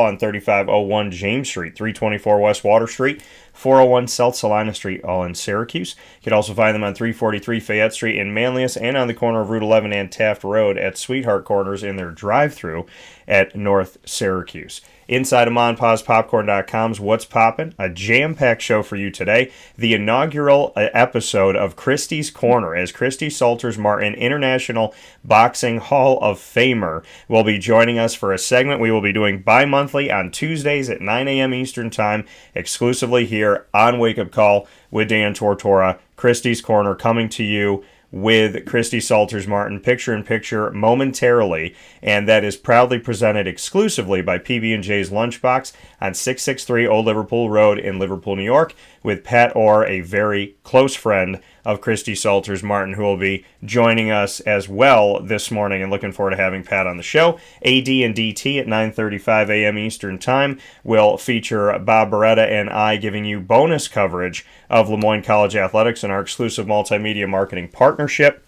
on 3501 James Street, 324 West Water Street, 401 South Salina Street, all in Syracuse. You can also find them on 343 Fayette Street in Manlius and on the corner of Route 11 and Taft Road at Sweetheart Corners in their drive-thru at North Syracuse. Inside of MonPawsPopcorn.com's What's Poppin', a jam-packed show for you today. The inaugural episode of Christy's Corner, as Christy Salters Martin, International Boxing Hall of Famer, will be joining us for a segment we will be doing bi-monthly on Tuesdays at 9 a.m. Eastern Time, exclusively here on Wake Up Call with Dan Tortora. Christy's Corner coming to you with Christy Salters Martin, picture-in-picture momentarily, and that is proudly presented exclusively by PB&J's Lunchbox on 663 Old Liverpool Road in Liverpool, New York, with Pat Orr, a very close friend of Christy Salters Martin, who will be joining us as well this morning, and looking forward to having Pat on the show. AD and DT at 9:35 a.m. Eastern Time will feature Bob Beretta and I giving you bonus coverage of Moyne College athletics in our exclusive multimedia marketing partnership.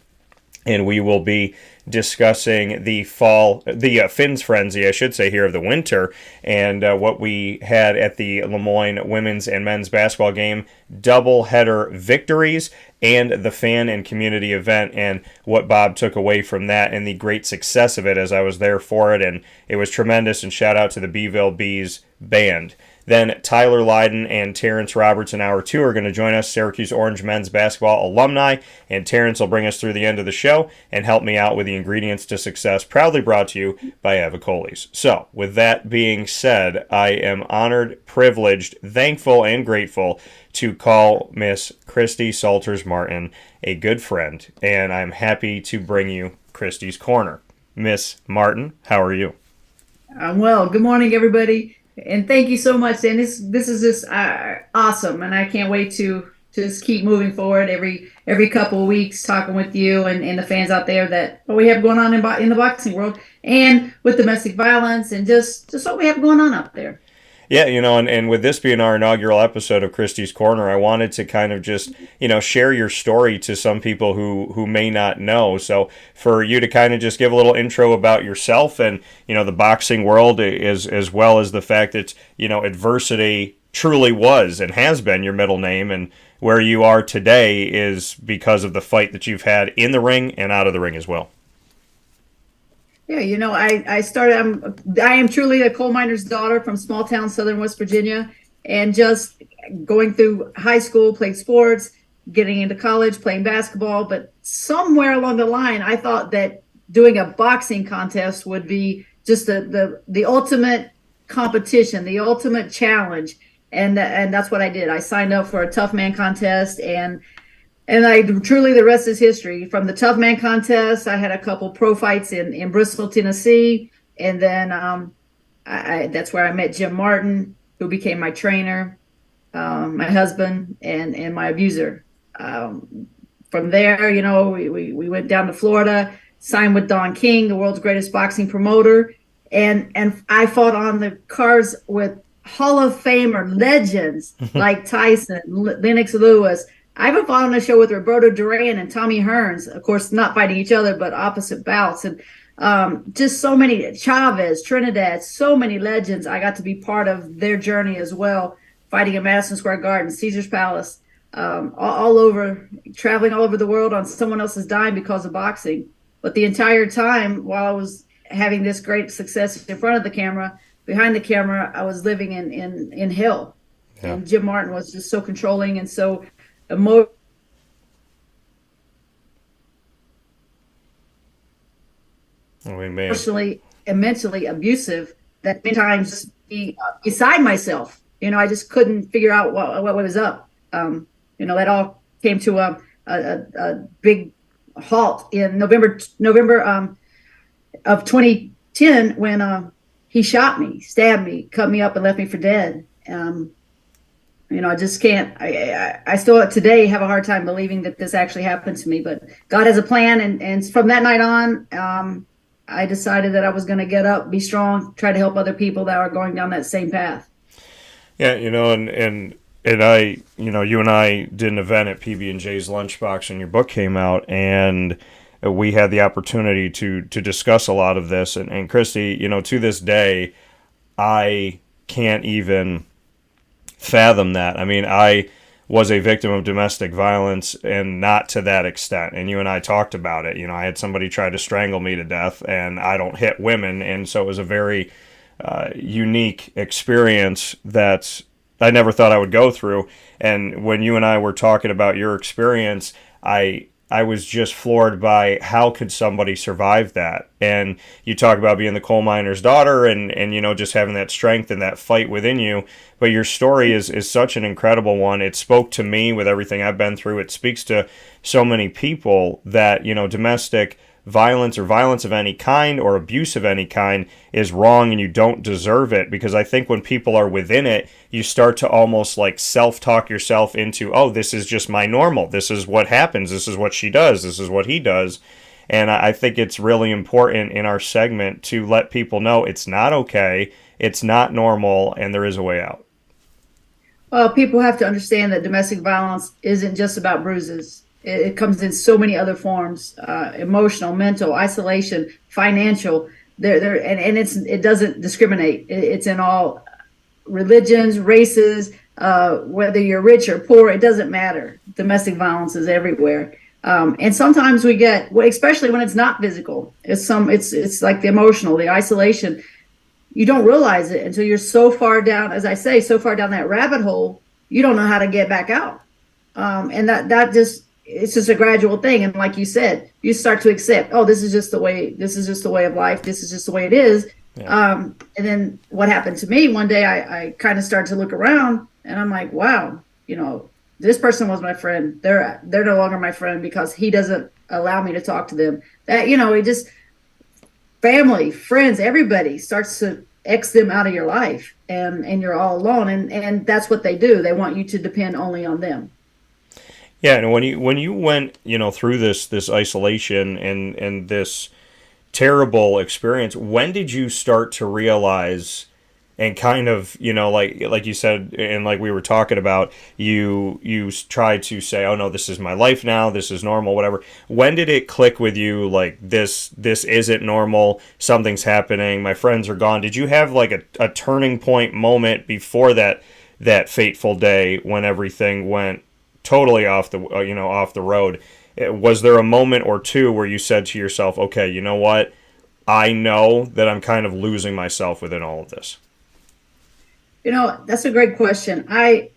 And we will be discussing the Phins Phrenzy, I should say, here of the winter, and what we had at the Lemoyne women's and men's basketball game, double-header victories, and the fan and community event, and what Bob took away from that, and the great success of it, as I was there for it, and it was tremendous, and shout out to the Beeville Bees band. Then Tyler Lydon and Terrence Roberts in Hour 2 are going to join us, Syracuse Orange men's basketball alumni, and Terrence will bring us through the end of the show and help me out with the ingredients to success, proudly brought to you by Avicolli's. So, with that being said, I am honored, privileged, thankful, and grateful to call Miss Christy Salters Martin a good friend, and I'm happy to bring you Christy's Corner. Miss Martin, how are you? I'm well. Good morning, everybody. And thank you so much. And this is just awesome, and I can't wait to just keep moving forward every couple of weeks, talking with you and the fans out there that what we have going on in the boxing world, and with domestic violence, and just what we have going on out there. Yeah, and with this being our inaugural episode of Christy's Corner, I wanted to kind of just, share your story to some people who may not know. So for you to kind of just give a little intro about yourself and, the boxing world, as well as the fact that, adversity truly was and has been your middle name, and where you are today is because of the fight that you've had in the ring and out of the ring as well. Yeah, I am truly a coal miner's daughter from small town southern West Virginia, and just going through high school, played sports, getting into college, playing basketball. But somewhere along the line, I thought that doing a boxing contest would be just the ultimate competition, the ultimate challenge. And that's what I did. I signed up for a tough man contest, and I truly, the rest is history. From the tough man contest, I had a couple pro fights in Bristol, Tennessee. And then that's where I met Jim Martin, who became my trainer, my husband, and my abuser. From there, we went down to Florida, signed with Don King, the world's greatest boxing promoter. And I fought on the cards with Hall of Famer legends like Tyson, Lennox Lewis. I even fought on a show with Roberto Duran and Tommy Hearns, of course, not fighting each other, but opposite bouts. And just so many, Chavez, Trinidad, so many legends. I got to be part of their journey as well, fighting in Madison Square Garden, Caesar's Palace, all over, traveling all over the world on someone else's dime because of boxing. But the entire time, while I was having this great success in front of the camera, behind the camera, I was living in hell. Yeah. And Jim Martin was just so controlling and so emotionally and mentally abusive that many times beside myself. I just couldn't figure out what was up. That all came to a big halt in November of 2010 when he shot me, stabbed me, cut me up, and left me for dead. I just can't. I still today have a hard time believing that this actually happened to me. But God has a plan, and from that night on, I decided that I was going to get up, be strong, try to help other people that are going down that same path. Yeah, and I, you and I did an event at PB&J's Lunchbox, and your book came out, and we had the opportunity to discuss a lot of this. And Christy, to this day, I can't even fathom that. I mean, I was a victim of domestic violence, and not to that extent. And you and I talked about it. You know, I had somebody try to strangle me to death, and I don't hit women. And so it was a very unique experience that I never thought I would go through. And when you and I were talking about your experience, I was just floored by how could somebody survive that. And you talk about being the coal miner's daughter, and you know, just having that strength and that fight within you. But your story is such an incredible one. It spoke to me with everything I've been through. It speaks to so many people that, you know, domestic violence or violence of any kind or abuse of any kind is wrong, and you don't deserve it. Because I think when people are within it, you start to almost like self-talk yourself into, oh, this is just my normal. This is what happens. This is what she does. This is what he does. And I think it's really important in our segment to let people know it's not okay, it's not normal, and there is a way out. Well, people have to understand that domestic violence isn't just about bruises. It comes in so many other forms: emotional, mental, isolation, financial. And it doesn't discriminate. It's in all religions, races, whether you're rich or poor. It doesn't matter. Domestic violence is everywhere. And sometimes we get, especially when it's not physical, it's like the emotional, the isolation. You don't realize it until you're so far down, as I say, so far down that rabbit hole, you don't know how to get back out. And it's just a gradual thing. And like you said, you start to accept, oh, this is just the way of life. This is just the way it is. Yeah. And then what happened to me one day, I kind of started to look around, and I'm like, wow, you know, this person was my friend. They're no longer my friend because he doesn't allow me to talk to them. That, you know, it just, family, friends, everybody starts to X them out of your life, and you're all alone. And that's what they do. They want you to depend only on them. Yeah, and when you went, you know, through this isolation and this terrible experience, when did you start to realize and kind of, you know, like you said, and like we were talking about, you tried to say, oh no, this is my life now, this is normal, whatever. When did it click with you, like this isn't normal, something's happening, my friends are gone? Did you have like a turning point moment before that fateful day when everything went totally off the road? Was there a moment or two where you said to yourself, okay, you know what, I know that I'm kind of losing myself within all of this? You know, that's a great question.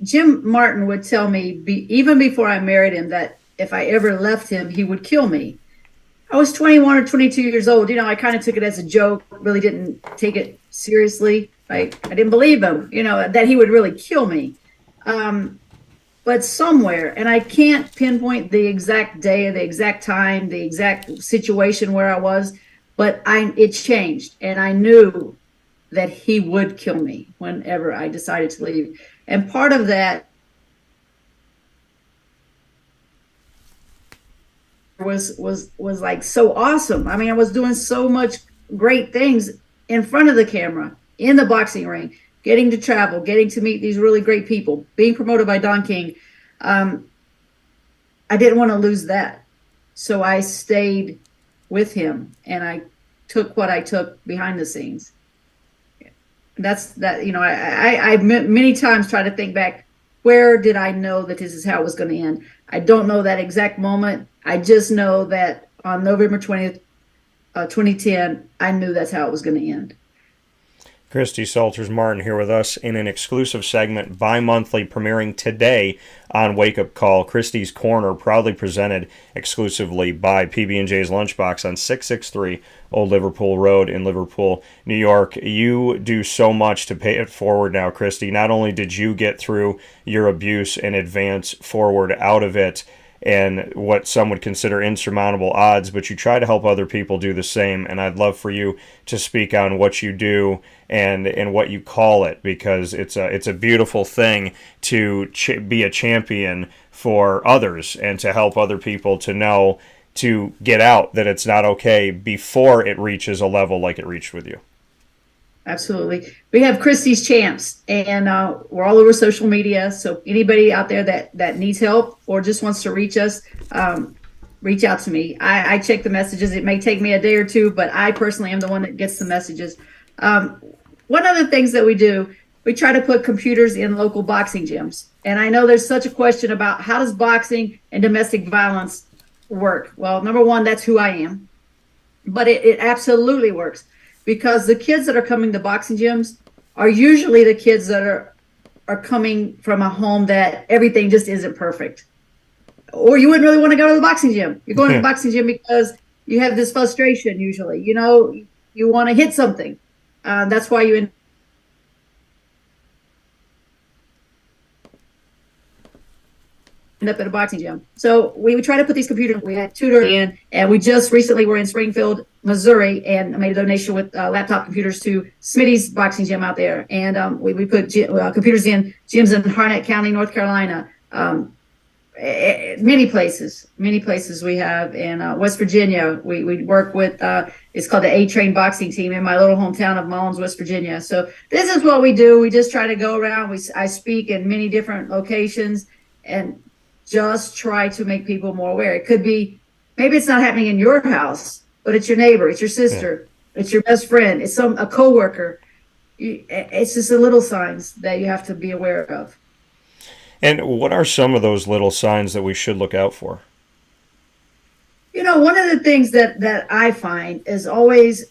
Jim Martin would tell me, even before I married him, that if I ever left him, he would kill me. I was 21 or 22 years old. You know, I kind of took it as a joke, really didn't take it seriously. I didn't believe him, you know, that he would really kill me. But somewhere, and I can't pinpoint the exact day, the exact time, the exact situation where I was, but it changed, and I knew that he would kill me whenever I decided to leave. And part of that was like so awesome. I mean, I was doing so much great things in front of the camera, in the boxing ring, getting to travel, getting to meet these really great people, being promoted by Don King. I didn't want to lose that. So I stayed with him, and I took what I took behind the scenes. That's that, you know, I many times try to think back, where did I know that this is how it was going to end? I don't know that exact moment. I just know that on November 20th, 2010, I knew that's how it was going to end. Christy Salters Martin here with us in an exclusive segment, bi-monthly, premiering today on Wake Up Call. Christy's Corner, proudly presented exclusively by PB&J's Lunchbox on 663 Old Liverpool Road in Liverpool, New York. You do so much to pay it forward now, Christy. Not only did you get through your abuse and advance forward out of it, and what some would consider insurmountable odds, but you try to help other people do the same. And I'd love for you to speak on what you do and what you call it, because it's a beautiful thing to be a champion for others and to help other people to know, to get out that it's not okay before it reaches a level like it reached with you. Absolutely. We have Christy's Champs, and we're all over social media. So anybody out there that needs help or just wants to reach us, reach out to me. I check the messages. It may take me a day or two, but I personally am the one that gets the messages. one of the things that we do, we try to put computers in local boxing gyms. And I know there's such a question about how does boxing and domestic violence work? Well, number one, that's who I am. But it absolutely works, because the kids that are coming to boxing gyms are usually the kids that are coming from a home that everything just isn't perfect. Or you wouldn't really want to go to the boxing gym. You're going to the boxing gym because you have this frustration usually. You know, you want to hit something. That's why you end up at a boxing gym. So we would try to put these computers, we had tutor in, and we just recently were in Springfield, Missouri, and made a donation with laptop computers to Smitty's boxing gym out there. And we put computers in gyms in Harnett County, North Carolina, many places we have in West Virginia. We work with, it's called the A-Train boxing team in my little hometown of Moyne, West Virginia. So this is what we do. We just try to go around. I speak in many different locations and just try to make people more aware. It could be, maybe it's not happening in your house, but it's your neighbor, it's your sister, it's your best friend, it's a coworker. It's just the little signs that you have to be aware of. And what are some of those little signs that we should look out for? You know, one of the things that I find is always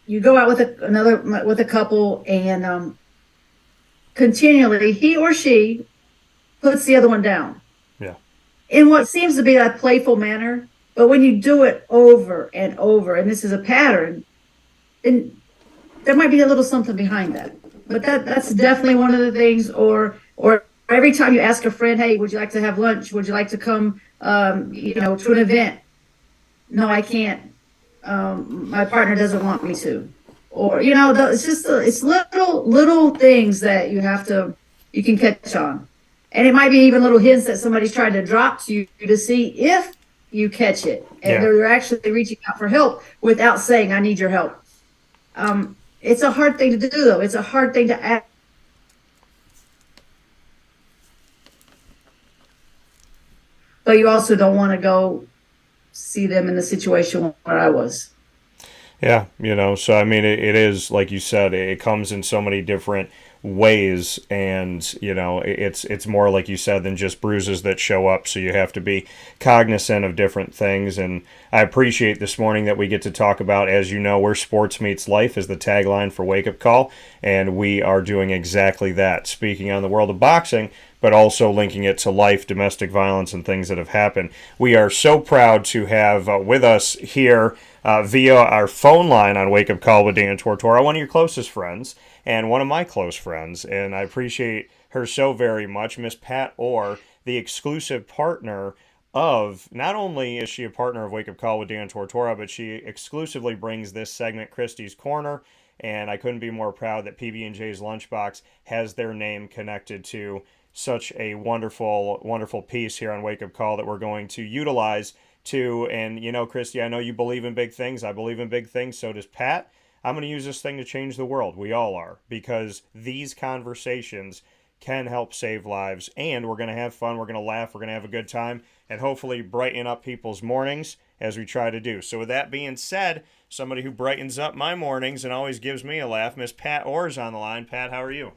you go out with a couple, and continually he or she puts the other one down. Yeah. In what seems to be a playful manner, but when you do it over and over, and this is a pattern, then there might be a little something behind that. But that's definitely one of the things. Or every time you ask a friend, hey, would you like to have lunch? Would you like to come, to an event? No, I can't. My partner doesn't want me to. Or, it's little things that you can catch on. And it might be even little hints that somebody's trying to drop to you to see if you catch it. And they're actually reaching out for help without saying, I need your help. It's a hard thing to do, though. It's a hard thing to ask. But you also don't want to go see them in the situation where I was. Yeah, so I mean, it is, like you said, it comes in so many different ways, and it's more, like you said, than just bruises that show up, so you have to be cognizant of different things. And I appreciate this morning that we get to talk about, as you know, where sports meets life is the tagline for Wake Up Call, and we are doing exactly that, speaking on the world of boxing, but also linking it to life, domestic violence, and things that have happened. We are so proud to have with us here via our phone line on Wake Up Call with Dan Tortora, one of your closest friends, and one of my close friends, and I appreciate her so very much, Miss Pat Orr, the exclusive partner of, not only is she a partner of Wake Up Call with Dan Tortora, but she exclusively brings this segment, Christy's Corner, and I couldn't be more proud that PB&J's Lunchbox has their name connected to such a wonderful, wonderful piece here on Wake Up Call that we're going to utilize to, and Christy, I know you believe in big things. I believe in big things. So does Pat. I'm going to use this thing to change the world. We all are, because these conversations can help save lives, and we're going to have fun. We're going to laugh. We're going to have a good time, and hopefully brighten up people's mornings as we try to do. So with that being said, somebody who brightens up my mornings and always gives me a laugh, Miss Pat Orr is on the line. Pat, how are you?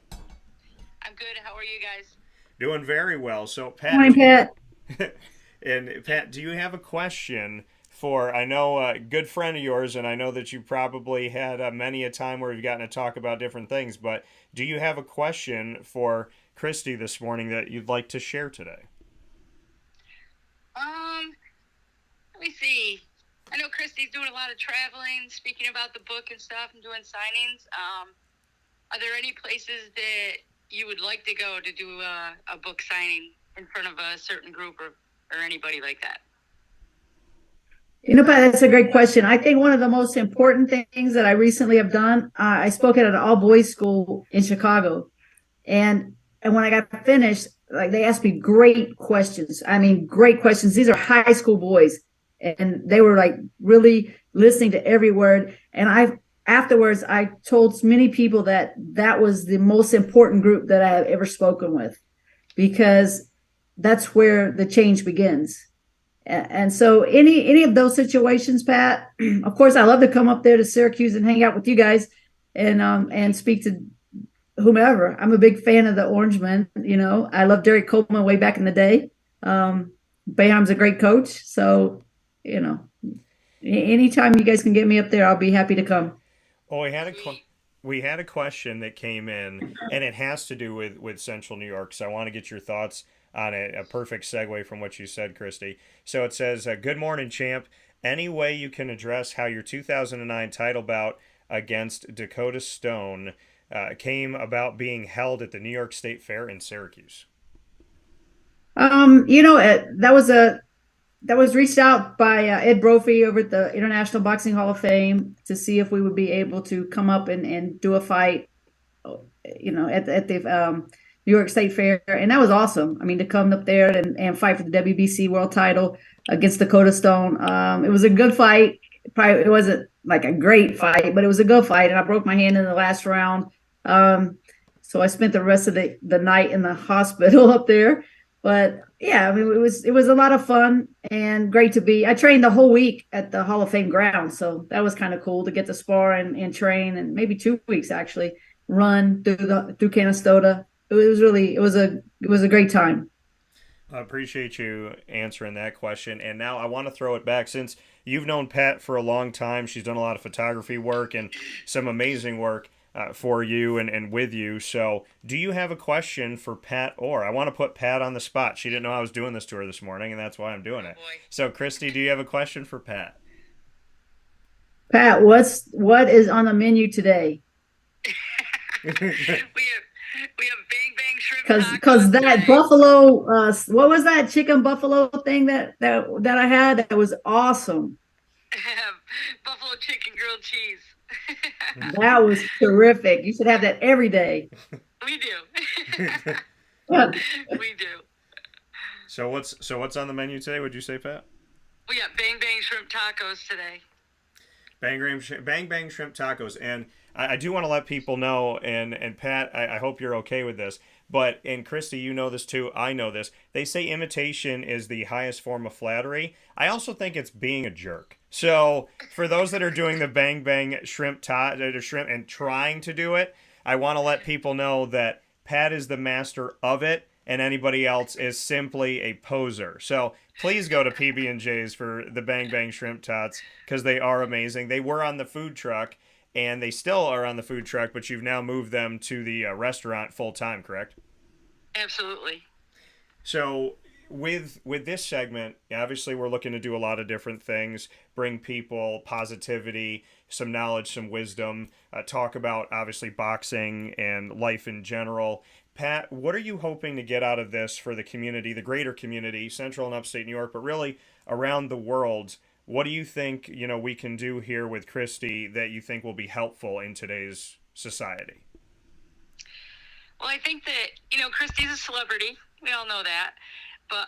I'm good. How are you guys? Doing very well. So, Pat. Morning, Pat. And Pat, do you have a question for, I know, a good friend of yours, and I know that you probably had many a time where you've gotten to talk about different things, but do you have a question for Christy this morning that you'd like to share today? Let me see. I know Christy's doing a lot of traveling, speaking about the book and stuff, and doing signings. Are there any places that you would like to go to do a book signing in front of a certain group or anybody like that? Pat, that's a great question. I think one of the most important things that I recently have done, I spoke at an all-boys school in Chicago, and when I got finished, like, they asked me great questions. I mean, great questions. These are high school boys, and they were like really listening to every word. And afterwards, I told many people that was the most important group that I have ever spoken with, because that's where the change begins. And so any of those situations, Pat, of course, I love to come up there to Syracuse and hang out with you guys. and speak to whomever. I'm a big fan of the Orangemen. I love Derek Coleman way back in the day. Boeheim's a great coach. So, anytime you guys can get me up there, I'll be happy to come. Well, we had a question that came in, and it has to do with Central New York. So I want to get your thoughts on it. A perfect segue from what you said, Christy. So it says, "Good morning, champ. Any way you can address how your 2009 title bout against Dakota Stone came about being held at the New York State Fair in Syracuse?" That was reached out by Ed Brophy over at the International Boxing Hall of Fame to see if we would be able to come up and do a fight, at the New York State Fair. And that was awesome. I mean, to come up there and fight for the WBC world title against Dakota Stone. It was a good fight. Probably it wasn't like a great fight, but it was a good fight. And I broke my hand in the last round. So I spent the rest of the night in the hospital up there. But yeah, I mean, it was a lot of fun and great to be. I trained the whole week at the Hall of Fame grounds, so that was kind of cool to get to spar and train, and maybe 2 weeks actually run through Canastota. It was a great time. I appreciate you answering that question. And now I want to throw it back, since you've known Pat for a long time. She's done a lot of photography work and some amazing work for you and with you. So do you have a question for Pat Orr? I want to put Pat on the spot. She didn't know I was doing this to her this morning, and that's why I'm doing it. So Christy, do you have a question for Pat? Pat, what is on the menu today? we have bang bang shrimp. Because that buffalo, what was that chicken buffalo thing that I had? That was awesome. Buffalo chicken grilled cheese. That was terrific. You should have that every day. We do. Yeah. We do. So what's on the menu today, would you say, Pat? We got bang bang shrimp tacos today. Bang bang shrimp tacos. And I do want to let people know, and Pat, I hope you're okay with this, but, and Christy, you know this too, I know this, they say imitation is the highest form of flattery. I also think it's being a jerk. So for those that are doing the bang bang shrimp and trying to do it, I want to let people know that Pat is the master of it, and anybody else is simply a poser. So please go to PB&J's for the bang bang shrimp tots, because they are amazing. They were on the food truck, and they still are on the food truck, but you've now moved them to the restaurant full time, correct? Absolutely. So with this segment, obviously we're looking to do a lot of different things, bring people positivity, some knowledge, some wisdom, talk about obviously boxing and life in general. Pat, what are you hoping to get out of this for the community, the greater community, Central and Upstate New York, but really around the world? What do you think, we can do here with Christy that you think will be helpful in today's society? Well, I think that, Christy's a celebrity. We all know that. But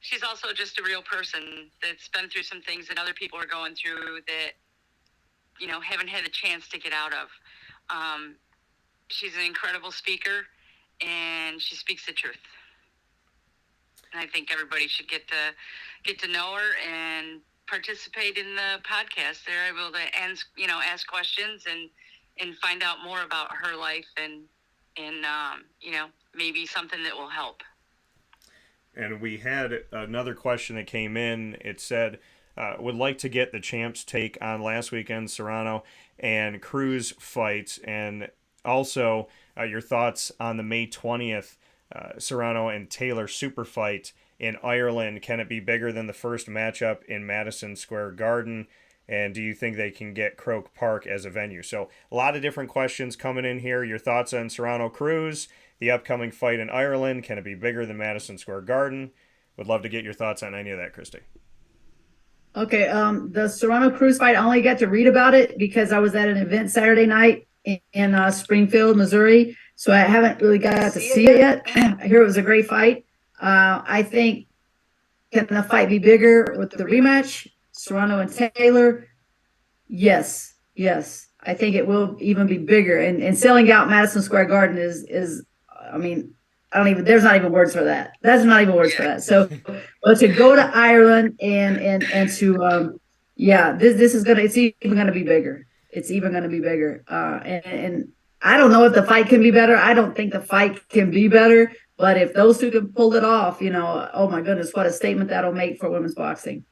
she's also just a real person that's been through some things that other people are going through that, haven't had a chance to get out of. She's an incredible speaker, and she speaks the truth. And I think everybody should get to know her and participate in the podcast. They're able to ask questions and find out more about her life and maybe something that will help. And we had another question that came in. It said, would like to get the champ's take on last weekend's Serrano and Cruz fight, and also your thoughts on the May 20th Serrano and Taylor super fight in Ireland. Can it be bigger than the first matchup in Madison Square Garden? And do you think they can get Croke Park as a venue? So a lot of different questions coming in here. Your thoughts on Serrano Cruz, the upcoming fight in Ireland. Can it be bigger than Madison Square Garden? Would love to get your thoughts on any of that, Christy. Okay, the Serrano Cruz fight, I only got to read about it because I was at an event Saturday night in Springfield, Missouri. So I haven't really got to see it yet. I hear it was a great fight. I think, can the fight be bigger with the rematch, Serrano and Taylor? Yes. I think it will even be bigger. And selling out Madison Square Garden is I mean, there's not even words for that. That's not even words for that. So, but to go to Ireland and to, this is it's even gonna be bigger. it's even going to be bigger. And I don't know if the fight can be better. I don't think the fight can be better. But if those two can pull it off, oh my goodness, what a statement that'll make for women's boxing.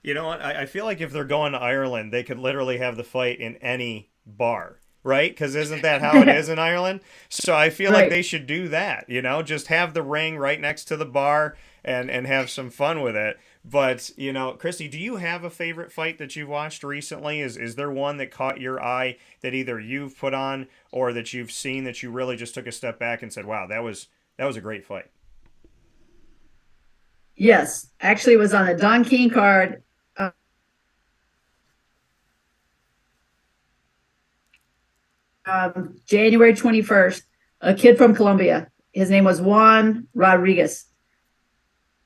You know what? I feel like if they're going to Ireland, they could literally have the fight in any bar, right? Because isn't that how it is in Ireland? So I feel like they should do that, just have the ring right next to the bar and have some fun with it. But, Christy, do you have a favorite fight that you've watched recently? Is there one that caught your eye that either you've put on or that you've seen that you really just took a step back and said, wow, that was a great fight? Yes, actually, it was on a Don King card. January 21st, a kid from Colombia. His name was Juan Rodriguez.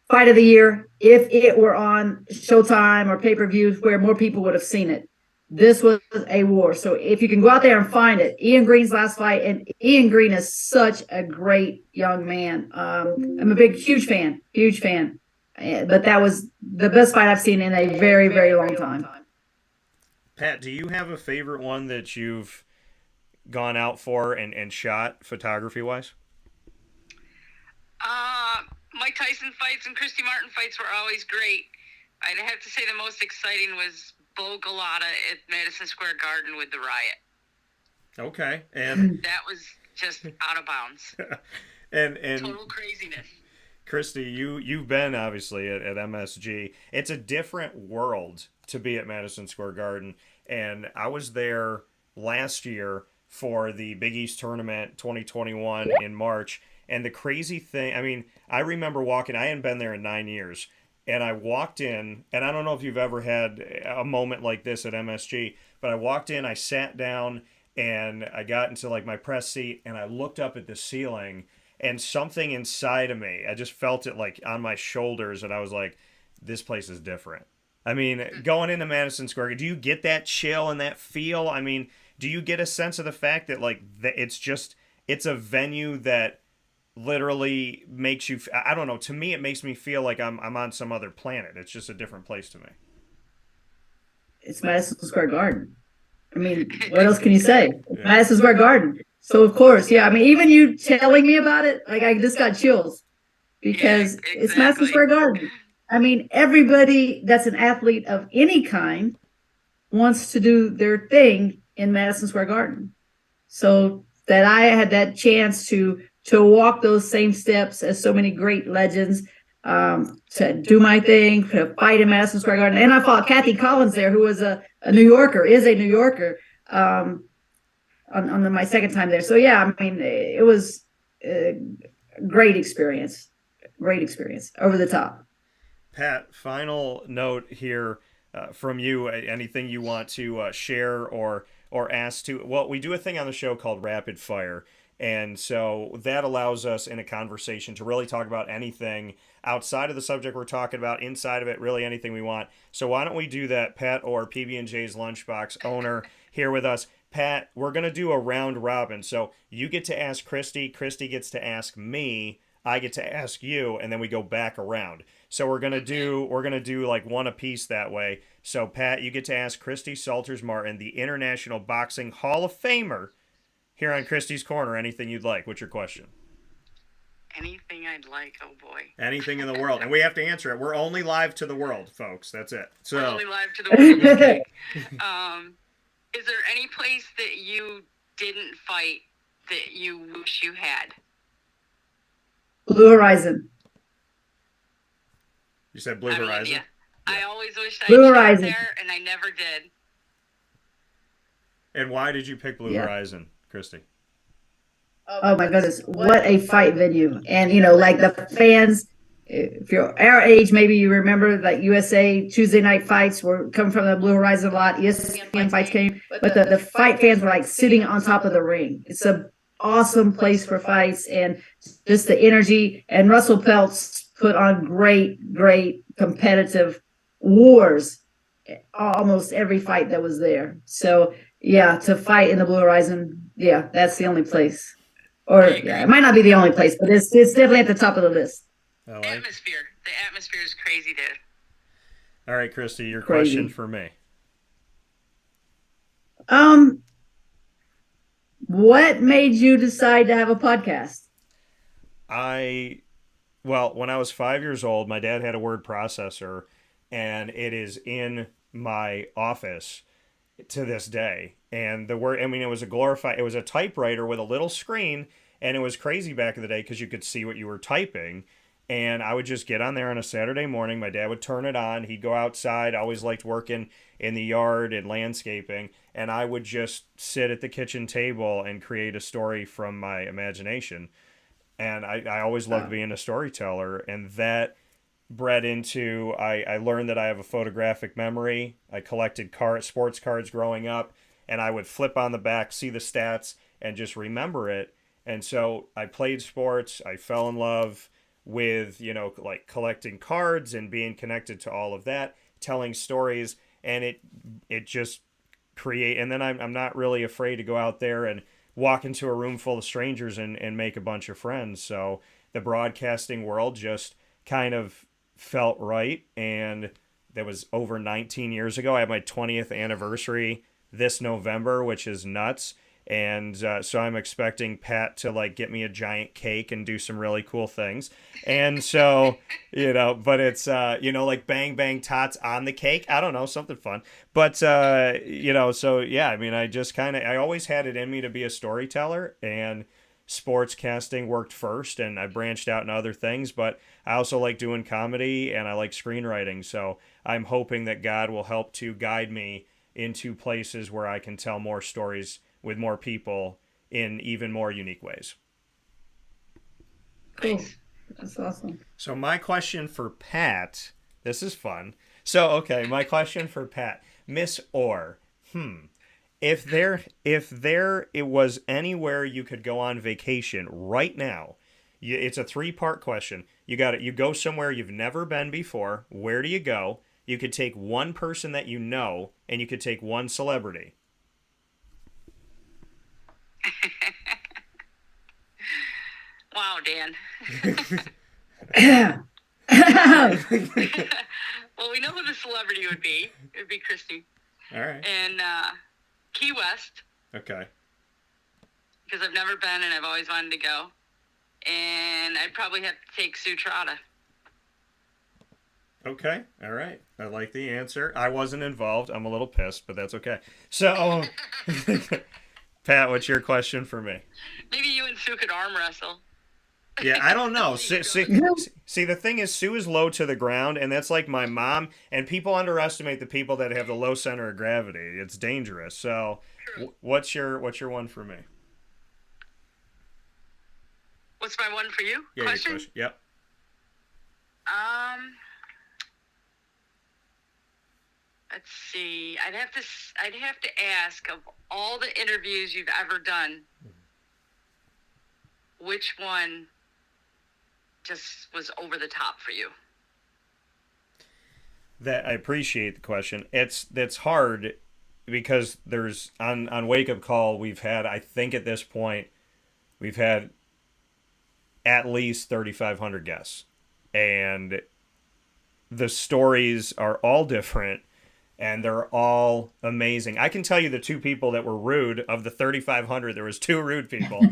Fight of the year, if it were on Showtime or pay-per-view where more people would have seen it. This was a war. So if you can go out there and find it, Ian Green's last fight, and Ian Green is such a great young man. I'm a huge fan. But that was the best fight I've seen in a very, very long time. Pat, do you have a favorite one that you've gone out for and shot photography-wise? Mike Tyson fights and Christy Martin fights were always great. I'd have to say the most exciting was Bo Galata at Madison Square Garden with the riot. Okay, and that was just out of bounds. and total craziness. Christy, you've been obviously at MSG. It's a different world to be at Madison Square Garden, and I was there last year for the Big East Tournament 2021 in March. And the crazy thing, I remember walking, I hadn't been there in 9 years, and I walked in, and I don't know if you've ever had a moment like this at MSG, but I walked in, I sat down, and I got into like my press seat, and I looked up at the ceiling, and something inside of me, I just felt it like on my shoulders, and I was like, this place is different. Going into Madison Square, do you get that chill and that feel? Do you get a sense of the fact that it's a venue that literally makes you, I don't know, to me it makes me feel like I'm on some other planet. It's just a different place to me. It's Madison Square Garden. What else can you say? It's Madison Square Garden. So of course, even you telling me about it, like I just got chills because it's Madison Square Garden. Everybody that's an athlete of any kind wants to do their thing in Madison Square Garden. So that I had that chance to walk those same steps as so many great legends, to do my thing, to fight in Madison Square Garden. And I fought Kathy Collins there, who was a New Yorker, on my second time there. So it was a great experience. Over the top. Pat, final note here from you. Anything you want to share or ask to? Well, we do a thing on the show called Rapid Fire. And so that allows us in a conversation to really talk about anything outside of the subject we're talking about, inside of it, really anything we want. So why don't we do that, Pat, or PB&J's Lunchbox owner here with us. Pat, we're going to do a round robin. So you get to ask Christy, Christy gets to ask me, I get to ask you, and then we go back around. So we're going to do like one apiece that way. So Pat, you get to ask Christy Salters Martin, the International Boxing Hall of Famer, here on Christy's Corner, anything you'd like. What's your question? Anything I'd like, oh boy. Anything in the world. And we have to answer it. We're only live to the world, folks. That's it. So we're only live to the world. Okay. Is there any place that you didn't fight that you wish you had? Blue Horizon. You said Blue Horizon? Yeah. I always wished I Horizon there, and I never did. And why did you pick Blue Horizon, Christy? Oh my goodness, what a fight venue. And like the fans, if you're our age, maybe you remember like USA Tuesday night fights were coming from the Blue Horizon a lot. ESPN fights came, but the fight fans were like sitting on top of the ring. It's an awesome place for fights and just the energy. And Russell Peltz put on great competitive wars almost every fight that was there. So to fight in the Blue Horizon, that's the only place. Or it might not be the only place, but it's definitely at the top of the list. Atmosphere. The atmosphere is crazy there. All right, Christy, your question for me. Um, what made you decide to have a podcast? I Well, when I was 5 years old, my dad had a word processor, and it is in my office to this day. And the word, I mean, it was a typewriter with a little screen, and it was crazy back in the day because you could see what you were typing. And I would just get on there on a Saturday morning. My dad would turn it on. He'd go outside. I always liked working in the yard and landscaping. And I would just sit at the kitchen table and create a story from my imagination. And I always loved Oh, being a storyteller. And that bred into I learned that I have a photographic memory. I collected sports cards growing up, and I would flip on the back, see the stats, and just remember it. And so I played sports. I fell in love with, like collecting cards and being connected to all of that, telling stories, and it just create. And then I'm not really afraid to go out there and walk into a room full of strangers and make a bunch of friends. So the broadcasting world just kind of felt right. And that was over 19 years ago. I had my 20th anniversary this November, which is nuts. And so I'm expecting Pat to like get me a giant cake and do some really cool things. And so, but it's, like bang, bang, tots on the cake. I don't know, something fun. But, so yeah, I mean, I always had it in me to be a storyteller, and sportscasting worked first, and I branched out in other things. But I also like doing comedy, and I like screenwriting. So I'm hoping that God will help to guide me into places where I can tell more stories with more people in even more unique ways. cool. Nice. That's awesome. So my question for Pat, this is fun. So okay, my question for Pat, Miss Orr, if there it was anywhere you could go on vacation right now, it's a three-part question. You go somewhere you've never been before. Where do you go? You could take one person that you know, and you could take one celebrity. Wow, Dan. Well, we know who the celebrity would be. It would be Christy. All right. And Key West, Okay. because I've never been and I've always wanted to go. And I'd probably have to take Sue Trotta. Okay. All right. I like the answer. I wasn't involved. I'm a little pissed, but that's okay. So, Pat, what's your question for me? Maybe you and Sue could arm wrestle. Yeah, I don't know. See, the thing is, Sue is low to the ground, and that's like my mom. And people underestimate the people that have the low center of gravity. It's dangerous. So, what's your one for me? What's my one for you? Yeah, your question. Yep. Let's see. I'd have to ask, of all the interviews you've ever done, which one just was over the top for you? That I appreciate the question. That's hard because there's on Wake Up Call we've had, I think at this point we've had at least 3,500 guests, and the stories are all different, and they're all amazing. I can tell you the two people that were rude of the 3,500. There was two rude people,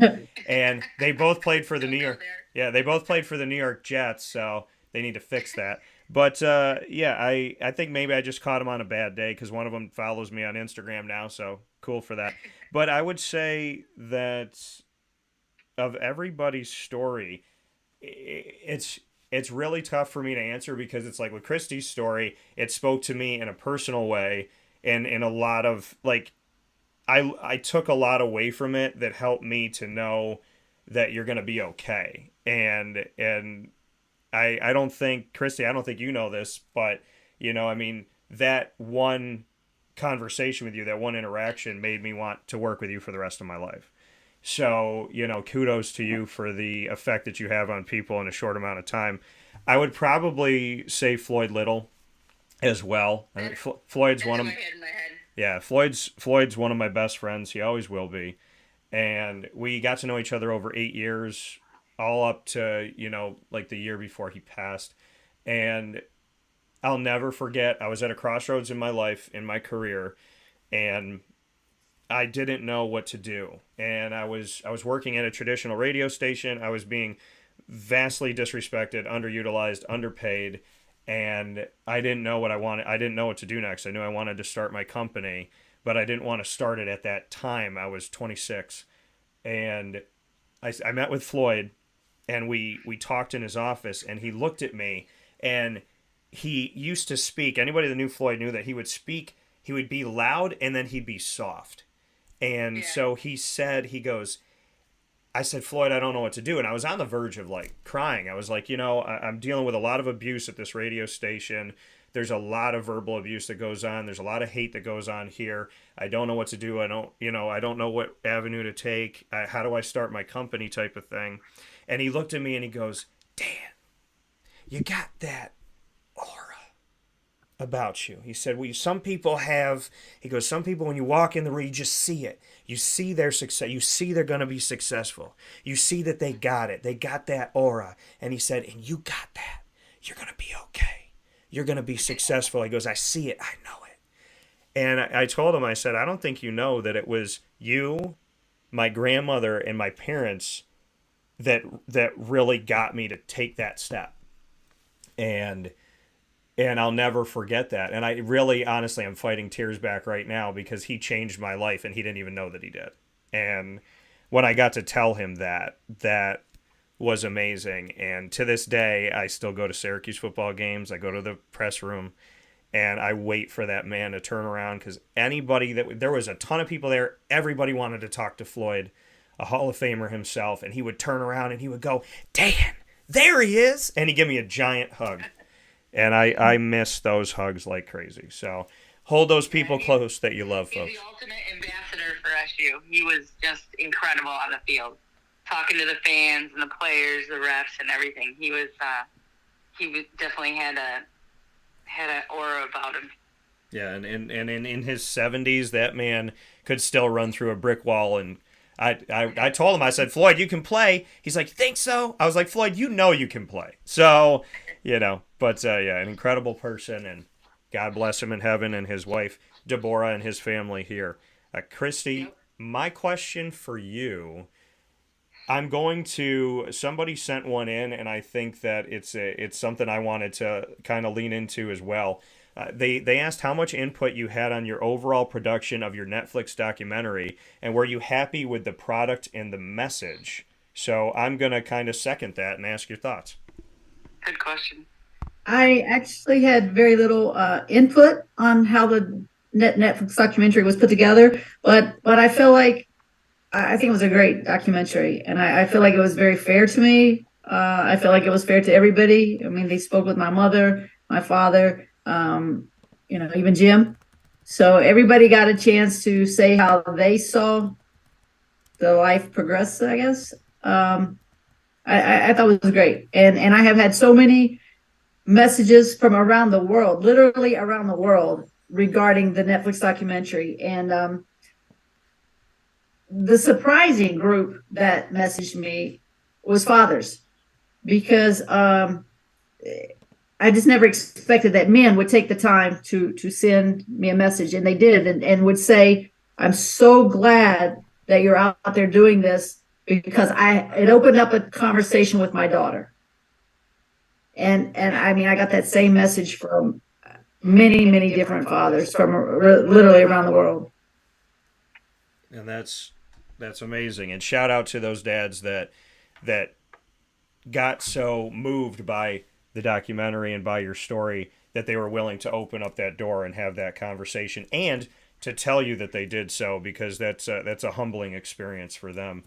and they both played for the New York. Yeah, they both played for the New York Jets, so they need to fix that. But yeah, I think maybe I just caught them on a bad day because one of them follows me on Instagram now, so cool for that. But I would say that of everybody's story, it's really tough for me to answer because it's like with Christy's story, it spoke to me in a personal way, and in a lot of like I took a lot away from it that helped me to know that you're gonna be okay. And I don't think, Christy, I don't think you know this, but I mean, that one conversation with you, that one interaction made me want to work with you for the rest of my life. So, kudos to you for the effect that you have on people in a short amount of time. I would probably say Floyd Little as well. I mean, Floyd's one of yeah, Floyd's one of my best friends. He always will be. And we got to know each other over 8 years, all up to, like the year before he passed. And I'll never forget, I was at a crossroads in my life, in my career, and I didn't know what to do, and I was working at a traditional radio station. I was being vastly disrespected, underutilized, underpaid, and I didn't know what I wanted. I didn't know what to do next. I knew I wanted to start my company, but I didn't want to start it at that time. I was 26, and I met with Floyd, and we talked in his office, and he looked at me, and he used to speak. Anybody that knew Floyd knew that he would speak. He would be loud, and then he'd be soft. And so he said, he goes, I said, Floyd, I don't know what to do. And I was on the verge of like crying. I was like, I'm dealing with a lot of abuse at this radio station. There's a lot of verbal abuse that goes on. There's a lot of hate that goes on here. I don't know what to do. I don't know what avenue to take. How do I start my company type of thing? And he looked at me and he goes, Dan, you got that aura about you. He said, well, some people have, he goes, some people, when you walk in the room, you just see it. You see their success. You see they're going to be successful. You see that they got it. They got that aura. And he said, and you got that. You're going to be okay. You're going to be successful. He goes, I see it. I know it. And I told him, I said, I don't think you know that it was you, my grandmother, and my parents that really got me to take that step. And I'll never forget that. And I really, honestly, I'm fighting tears back right now because he changed my life and he didn't even know that he did. And when I got to tell him that, that was amazing. And to this day, I still go to Syracuse football games. I go to the press room and I wait for that man to turn around because there was a ton of people there. Everybody wanted to talk to Floyd, a Hall of Famer himself. And he would turn around and he would go, Dan, there he is. And he'd give me a giant hug. And I miss those hugs like crazy. So hold those people close that you love, folks. He's the ultimate ambassador for SU. He was just incredible on the field, talking to the fans and the players, the refs, and everything. He definitely had an aura about him. Yeah, and in his 70s, that man could still run through a brick wall. And I told him, I said, Floyd, you can play. He's like, think so? I was like, Floyd, you can play. So, but an incredible person, and God bless him in heaven, and his wife, Deborah, and his family here. Christy, my question for you, somebody sent one in, and I think that it's something I wanted to kind of lean into as well. They asked how much input you had on your overall production of your Netflix documentary, and were you happy with the product and the message? So I'm going to kind of second that and ask your thoughts. Good question. I actually had very little input on how the Netflix documentary was put together, but I feel like I think it was a great documentary, and I feel like it was very fair to me. I feel like it was fair to everybody. I mean, they spoke with my mother, my father, even Jim. So everybody got a chance to say how they saw the life progress, I guess. I thought it was great. And I have had so many messages from around the world, literally around the world, regarding the Netflix documentary. And the surprising group that messaged me was fathers, because I just never expected that men would take the time to send me a message, and they did, and would say, I'm so glad that you're out there doing this, because it opened up a conversation with my daughter. And I mean, I got that same message from many, many different fathers from literally around the world. And that's amazing. And shout out to those dads that got so moved by the documentary and by your story that they were willing to open up that door and have that conversation, and to tell you that they did so, because that's a humbling experience for them,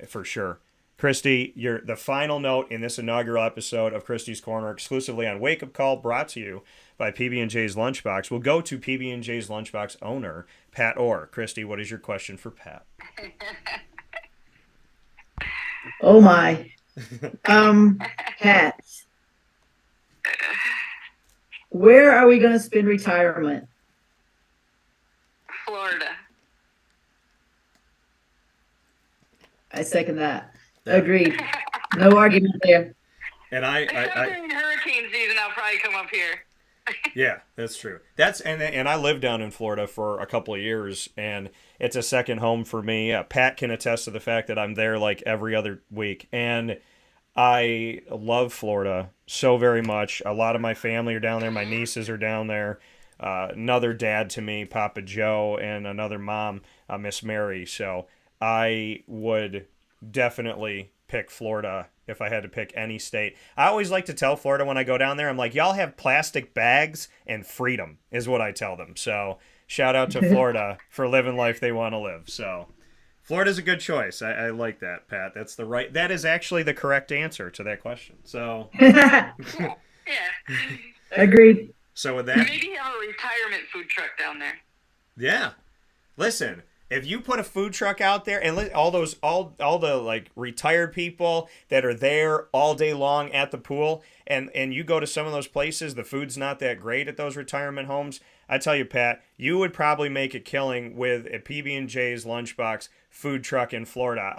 for sure. Christy, you're the final note in this inaugural episode of Christy's Corner, exclusively on Wake Up Call, brought to you by PB&J's Lunchbox. We'll go to PB&J's Lunchbox owner, Pat Orr. Christy, what is your question for Pat? Oh my. Pat, where are we going to spend retirement? Florida. I second that. Agreed. No argument there. And During hurricane season, I'll probably come up here. Yeah, that's true. And I lived down in Florida for a couple of years, and it's a second home for me. Pat can attest to the fact that I'm there like every other week, and I love Florida so very much. A lot of my family are down there. My nieces are down there. Another dad to me, Papa Joe, and another mom, Miss Mary. So I would definitely pick Florida if I had to pick any state. I always like to tell Florida when I go down there, I'm like, y'all have plastic bags and freedom is what I tell them. So shout out to Florida for living life they want to live. So Florida's a good choice. I like that, Pat. That is actually the correct answer to that question. So Yeah. Agreed. So with that, Maybe have a retirement food truck down there. yeah. Listen, if you put a food truck out there and all the like retired people that are there all day long at the pool, and you go to some of those places, the food's not that great at those retirement homes. I tell you, Pat, you would probably make a killing with a PB&J's Lunchbox food truck in Florida.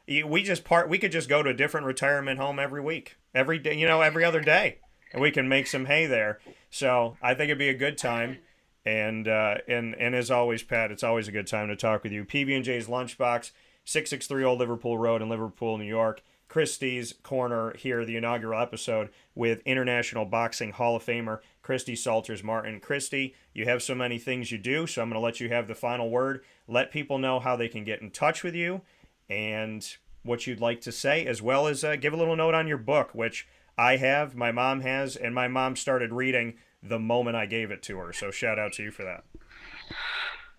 We could just go to a different retirement home every week, every day, every other day, and we can make some hay there. So I think it'd be a good time. And as always, Pat, it's always a good time to talk with you. PB&J's Lunchbox, 663 Old Liverpool Road in Liverpool, New York. Christy's Corner here, the inaugural episode with International Boxing Hall of Famer Christy Salters-Martin. Christy, you have so many things you do, so I'm going to let you have the final word. Let people know how they can get in touch with you and what you'd like to say, as well as give a little note on your book, which I have, my mom has, and my mom started reading the moment I gave it to her. So shout out to you for that.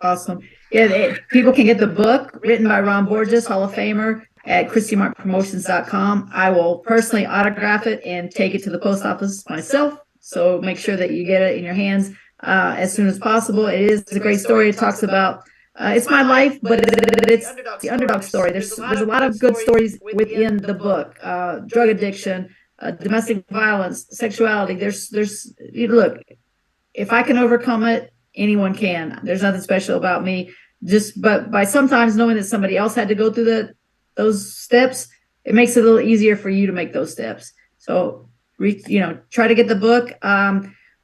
Awesome. Yeah, people can get the book written by Ron Borges, Hall of Famer, at ChristyMartinPromotions.com. I will personally autograph it and take it to the post office myself. So make sure that you get it in your hands as soon as possible. It is a great story. It talks about it's my life, but it's the underdog story. There's a lot of good stories within the book. Drug addiction, domestic violence, sexuality. Look, if I can overcome it, anyone can. There's nothing special about me. But by sometimes knowing that somebody else had to go through those steps, it makes it a little easier for you to make those steps. So, try to get the book.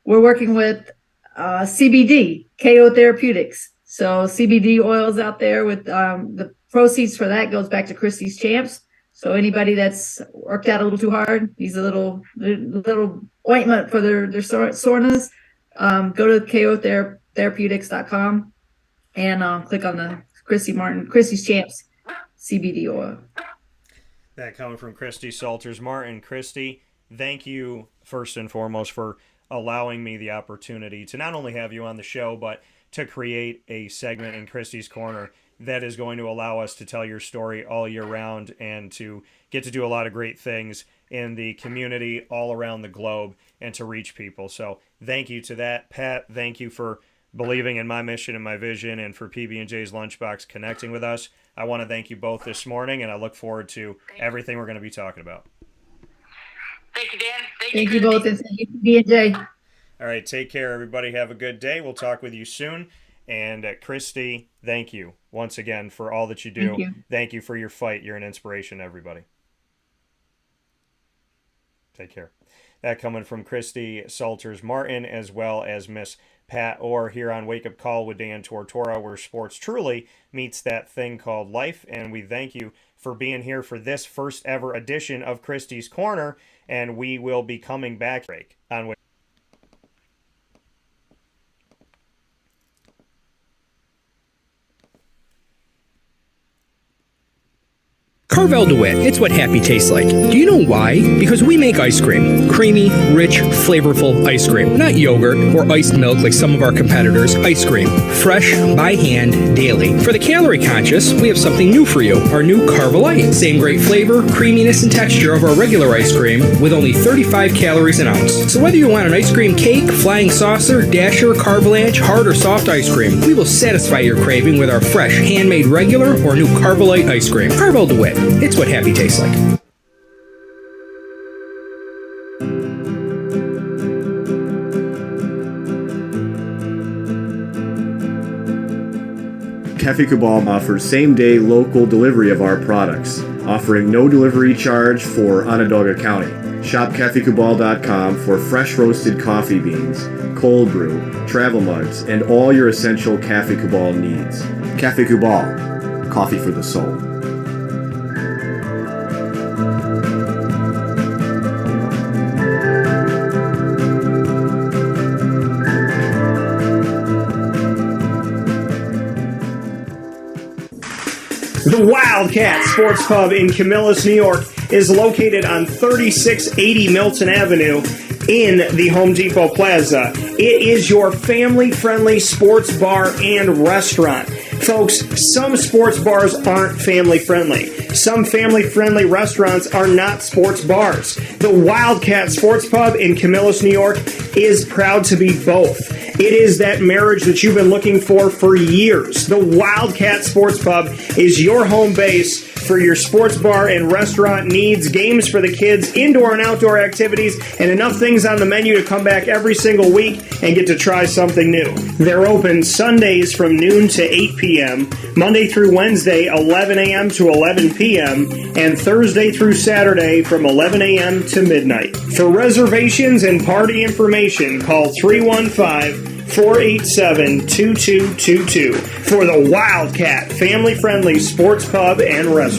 We're working with CBD, KO Therapeutics. So CBD oils out there with the proceeds for that goes back to Christy's Champs. So anybody that's worked out a little too hard, needs a little ointment for their soreness, go to KOTherapeutics.com and click on the Christy's Champs CBD oil. That coming from Christy Salters-Martin. Christy, thank you first and foremost for allowing me the opportunity to not only have you on the show, but to create a segment in Christy's Corner that is going to allow us to tell your story all year round and to get to do a lot of great things in the community all around the globe and to reach people. So thank you to that. Pat, thank you for believing in my mission and my vision, and for PB&J's Lunchbox connecting with us. I want to thank you both this morning, and I look forward to everything we're going to be talking about. Thank you, Dan. Thank you both, and thank you, PB&J. All right, take care, everybody. Have a good day. We'll talk with you soon. And Christy, thank you once again for all that you do. Thank you for your fight. You're an inspiration to everybody. Take care. That coming from Christy Salters-Martin, as well as Miss Pat Orr here on Wake Up Call with Dan Tortora, where sports truly meets that thing called life. And we thank you for being here for this first ever edition of Christy's Corner. And we will be coming back on Carvel DeWitt, it's what happy tastes like. Do you know why? Because we make ice cream. Creamy, rich, flavorful ice cream. Not yogurt or iced milk like some of our competitors. Ice cream. Fresh, by hand, daily. For the calorie conscious, we have something new for you. Our new Carvelite. Same great flavor, creaminess, and texture of our regular ice cream with only 35 calories an ounce. So whether you want an ice cream cake, flying saucer, dasher, carvalanche, hard or soft ice cream, we will satisfy your craving with our fresh, handmade regular or new Carvelite ice cream. Carvel DeWitt. It's what happy tastes like. Cafe Kabam offers same-day local delivery of our products. offering no delivery charge for Onondaga County. Shop cafecubal.com for fresh roasted coffee beans, cold brew, travel mugs, and all your essential Cafe Cubal needs. Cafe Cubal, coffee for the soul. The Wildcat Sports Pub in Camillus, New York is located on 3680 Milton Avenue in the Home Depot Plaza. It is your family-friendly sports bar and restaurant. Folks, some sports bars aren't family-friendly. Some family-friendly restaurants are not sports bars. The Wildcat Sports Pub in Camillus, New York is proud to be both. It is that marriage that you've been looking for years. The Wildcat Sports Pub is your home base for your sports bar and restaurant needs, games for the kids, indoor and outdoor activities, and enough things on the menu to come back every single week and get to try something new. They're open Sundays from noon to 8 p.m., Monday through Wednesday, 11 a.m. to 11 p.m., and Thursday through Saturday from 11 a.m. to midnight. For reservations and party information, call 315-487-2222 for the Wildcat family-friendly sports pub and restaurant.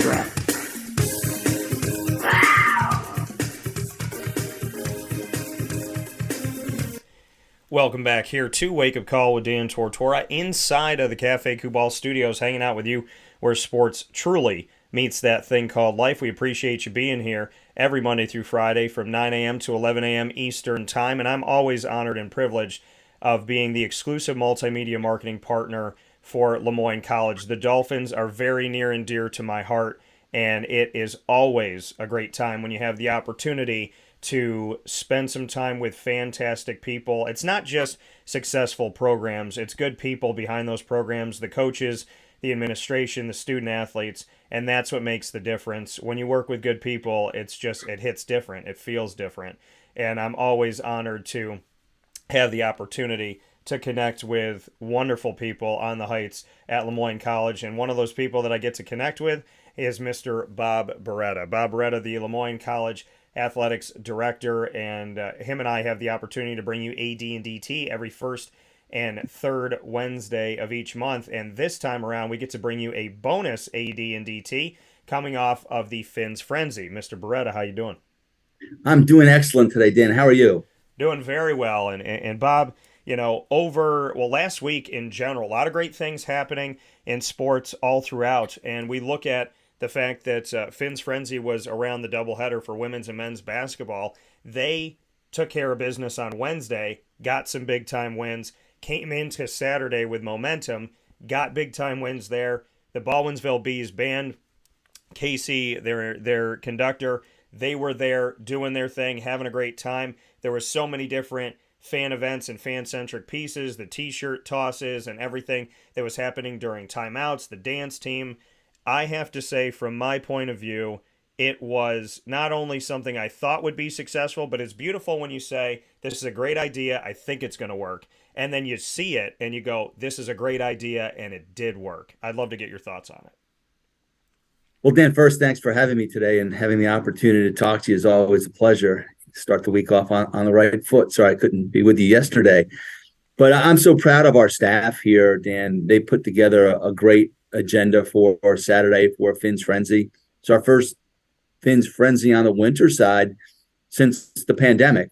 Welcome back here to Wake Up Call with Dan Tortora inside of the Cafe Cubal Studios, hanging out with you where sports truly meets that thing called life. We appreciate you being here every Monday through Friday from 9 a.m. to 11 a.m. Eastern Time, and I'm always honored and privileged of being the exclusive multimedia marketing partner for Moyne College. The Dolphins are very near and dear to my heart, and it is always a great time when you have the opportunity to spend some time with fantastic people. It's not just successful programs, it's good people behind those programs, the coaches, the administration, the student athletes, and that's what makes the difference. When you work with good people, it hits different, it feels different, and I'm always honored to have the opportunity to connect with wonderful people on the Heights at Moyne College, and one of those people that I get to connect with is Mr. Bob Beretta. Bob Beretta, the Moyne College athletics director, and him and I have the opportunity to bring you AD and DT every first and third Wednesday of each month, and this time around we get to bring you a bonus AD and DT coming off of the Phins Phrenzy. Mr. Beretta, how you doing? I'm doing excellent today, Dan. How are you? Doing very well, and Bob, last week in general, a lot of great things happening in sports all throughout, and we look at the fact that Phins Phrenzy was around the doubleheader for women's and men's basketball. They took care of business on Wednesday, got some big-time wins, came into Saturday with momentum, got big-time wins there. The Baldwinsville Bees band, Casey, their conductor, they were there doing their thing, having a great time. There were so many different fan events and fan-centric pieces, the T-shirt tosses and everything that was happening during timeouts, the dance team. I have to say, from my point of view, it was not only something I thought would be successful, but it's beautiful when you say, this is a great idea, I think it's going to work. And then you see it and you go, this is a great idea, and it did work. I'd love to get your thoughts on it. Well, Dan, first, thanks for having me today, and having the opportunity to talk to you is always a pleasure. Start the week off on the right foot. Sorry I couldn't be with you yesterday. But I'm so proud of our staff here, Dan. They put together a great agenda for Saturday for Phins Phrenzy. It's our first Phins Phrenzy on the winter side since the pandemic,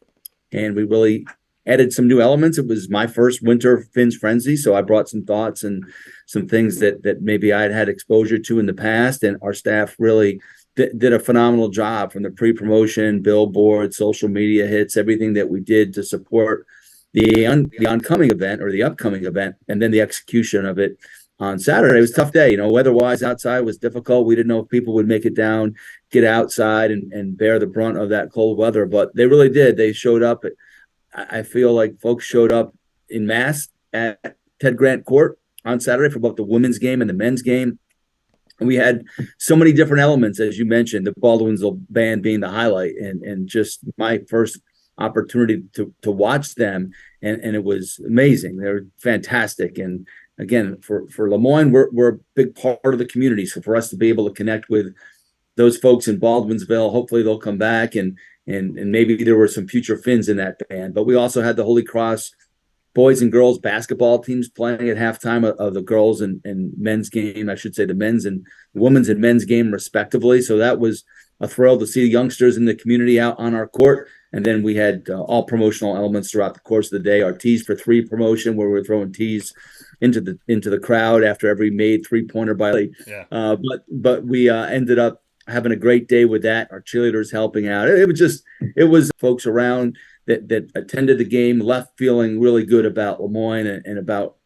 and we really added some new elements. It was my first winter Phins Phrenzy, so I brought some thoughts and some things that maybe I'd had exposure to in the past, and our staff really did a phenomenal job, from the pre-promotion, billboard, social media hits, everything that we did to support the oncoming event, or the upcoming event, and then the execution of it on Saturday. It was a tough day. Weather-wise outside was difficult. We didn't know if people would make it down, get outside and bear the brunt of that cold weather, but they really did. They showed up. I feel like folks showed up in mass at Ted Grant Court on Saturday for both the women's game and the men's game. And we had so many different elements, as you mentioned, the Baldwinsville band being the highlight, and just my first opportunity to watch them. And it was amazing. They're fantastic. And again, for Moyne, we're a big part of the community. So for us to be able to connect with those folks in Baldwinsville. Hopefully they'll come back, and maybe there were some future Phins in that band. But we also had the Holy Cross boys and girls basketball teams playing at halftime of the girls and men's game. I should say the men's and women's and men's game respectively. So that was a thrill to see youngsters in the community out on our court. And then we had all promotional elements throughout the course of the day. Our Tees for Three promotion, where we're throwing tees into the crowd after every made 3-pointer by. Yeah. But we ended up having a great day with that. Our cheerleaders helping out. It was folks around that attended the game, left feeling really good about Lemoyne and about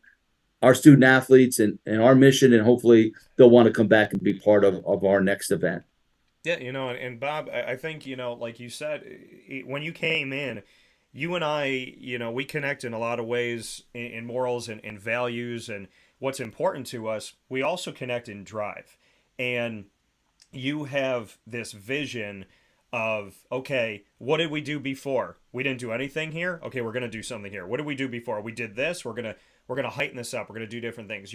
our student athletes and our mission. And hopefully they'll want to come back and be part of our next event. Yeah, and Bob, I think, like you said, when you came in, you and I, we connect in a lot of ways in morals and values and what's important to us. We also connect in drive. And you have this vision of, okay, what did we do before? We didn't do anything here. Okay, we're going to do something here. What did we do before? We did this. We're going to heighten this up. We're going to do different things.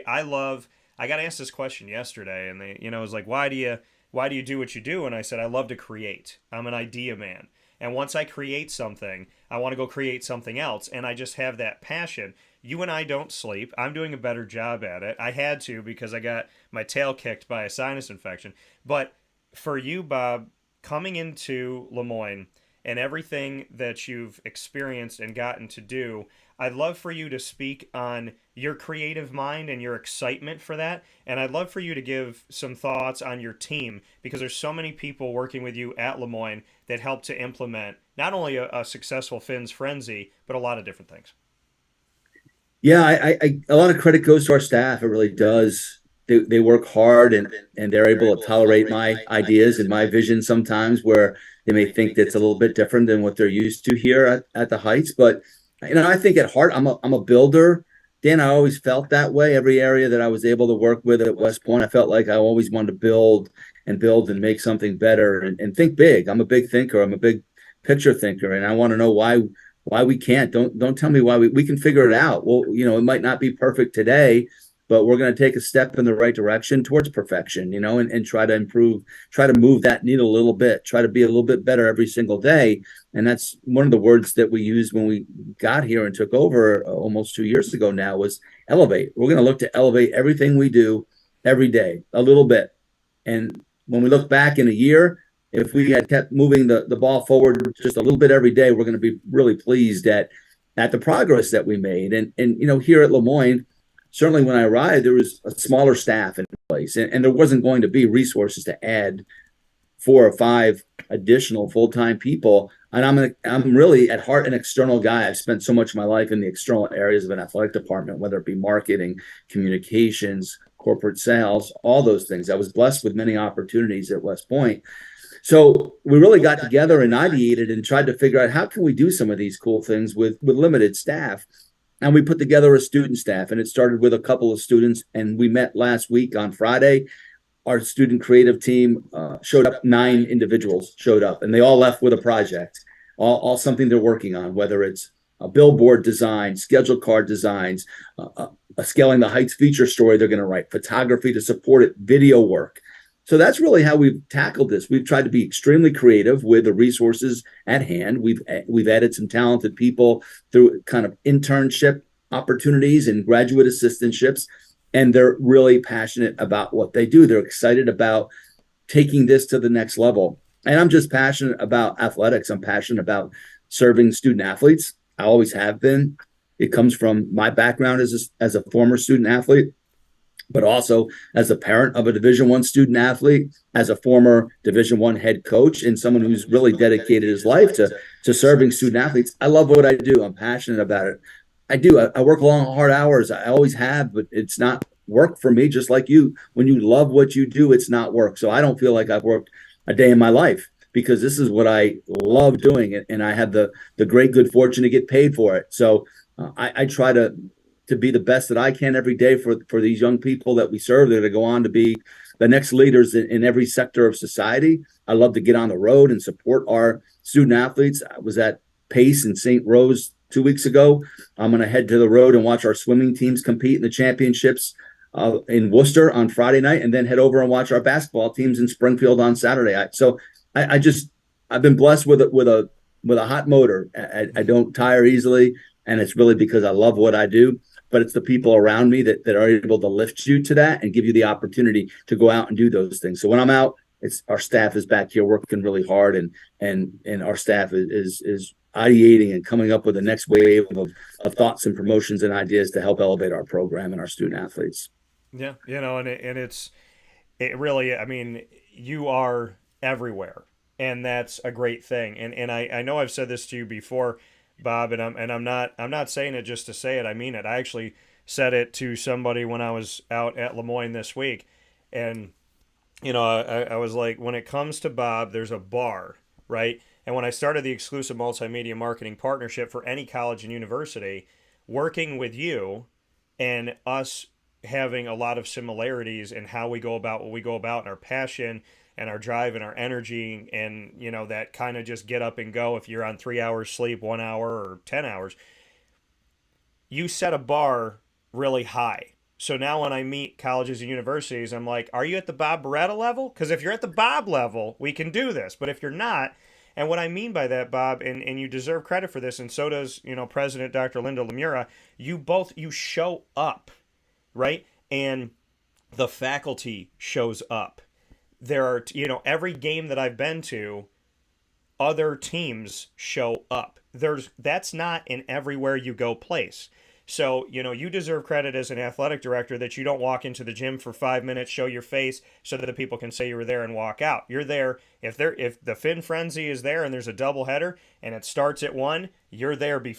I got asked this question yesterday, and it was like, why do you do what you do? And I said, I love to create. I'm an idea man. And once I create something, I want to go create something else. And I just have that passion. You and I don't sleep. I'm doing a better job at it. I had to because I got my tail kicked by a sinus infection. But for you, Bob, coming into Lemoyne and everything that you've experienced and gotten to do, I'd love for you to speak on your creative mind and your excitement for that. And I'd love for you to give some thoughts on your team, because there's so many people working with you at Lemoyne that help to implement not only a successful Phins Phrenzy, but a lot of different things. Yeah, a lot of credit goes to our staff. It really does. They work hard and they're able to tolerate my ideas and my vision sometimes, where they may think that's a little bit different than what they're used to here at the Heights. But I think at heart, I'm a builder. Dan, I always felt that way. Every area that I was able to work with at West Point, I felt like I always wanted to build and make something better and think big. I'm a big thinker. I'm a big picture thinker, and I want to know why we can't. Don't tell me why we can figure it out. Well, it might not be perfect today, but we're going to take a step in the right direction towards perfection, and try to improve, try to move that needle a little bit, try to be a little bit better every single day. And that's one of the words that we used when we got here and took over almost 2 years ago now, was elevate. We're going to look to elevate everything we do every day a little bit. And when we look back in a year, if we had kept moving the ball forward just a little bit every day, we're going to be really pleased at the progress that we made. And here at Lemoyne, certainly when I arrived, there was a smaller staff in place, and there wasn't going to be resources to add 4 or 5 additional full-time people. And I'm really at heart an external guy. I've spent so much of my life in the external areas of an athletic department, whether it be marketing, communications, corporate sales, all those things. I was blessed with many opportunities at West Point. So we really got together and ideated and tried to figure out how can we do some of these cool things with limited staff. And we put together a student staff, and it started with a couple of students. And we met last week on Friday. Our student creative team showed up. 9 individuals showed up, and they all left with a project, all something they're working on, whether it's a billboard design, schedule card designs, a Scaling the Heights feature story they're going to write, photography to support it, video work. So that's really how we've tackled this. We've tried to be extremely creative with the resources at hand. We've added some talented people through kind of internship opportunities and graduate assistantships, and they're really passionate about what they do. They're excited about taking this to the next level. And I'm just passionate about athletics. I'm passionate about serving student athletes. I always have been. It comes from my background as a former student athlete, but also as a parent of a Division I student athlete, as a former Division I head coach, and someone who's really dedicated his life to serving student athletes. I love what I do. I'm passionate about it. I do. I work long, hard hours. I always have, but it's not work for me, just like you. When you love what you do, it's not work. So I don't feel like I've worked a day in my life, because this is what I love doing, and I have the great good fortune to get paid for it. So I try to be the best that I can every day for these young people that we serve. They're to go on to be the next leaders in every sector of society. I love to get on the road and support our student athletes. I was at Pace in St. Rose 2 weeks ago. I'm going to head to the road and watch our swimming teams compete in the championships in Worcester on Friday night, and then head over and watch our basketball teams in Springfield on Saturday. I've been blessed with a hot motor. I don't tire easily, and it's really because I love what I do. But it's the people around me that are able to lift you to that and give you the opportunity to go out and do those things. So when I'm out, it's our staff is back here working really hard, and our staff is ideating and coming up with the next wave of thoughts and promotions and ideas to help elevate our program and our student athletes. Yeah, it really, I mean, you are everywhere, and that's a great thing. And I know I've said this to you before, Bob, and I'm not saying it just to say it. I mean it. I actually said it to somebody when I was out at Moyne this week, and I was like, when it comes to Bob, there's a bar, right? And when I started the exclusive multimedia marketing partnership for any college and university, working with you and us having a lot of similarities in how we go about what we go about, and our passion and our drive and our energy, and that kind of just get up and go. If you're on 3 hours sleep, 1 hour, or 10 hours, you set a bar really high. So now when I meet colleges and universities, I'm like, are you at the Bob Beretta level? Because if you're at the Bob level, we can do this. But if you're not, and what I mean by that, Bob, and you deserve credit for this, and so does President Dr. Linda Lemura, you show up, right? And the faculty shows up. There are, every game that I've been to, other teams show up. That's not an everywhere you go place. So, you deserve credit as an athletic director that you don't walk into the gym for 5 minutes, show your face so that the people can say you were there and walk out. You're there. If the Phins Phrenzy is there and there's a doubleheader and it starts at 1, you're there before.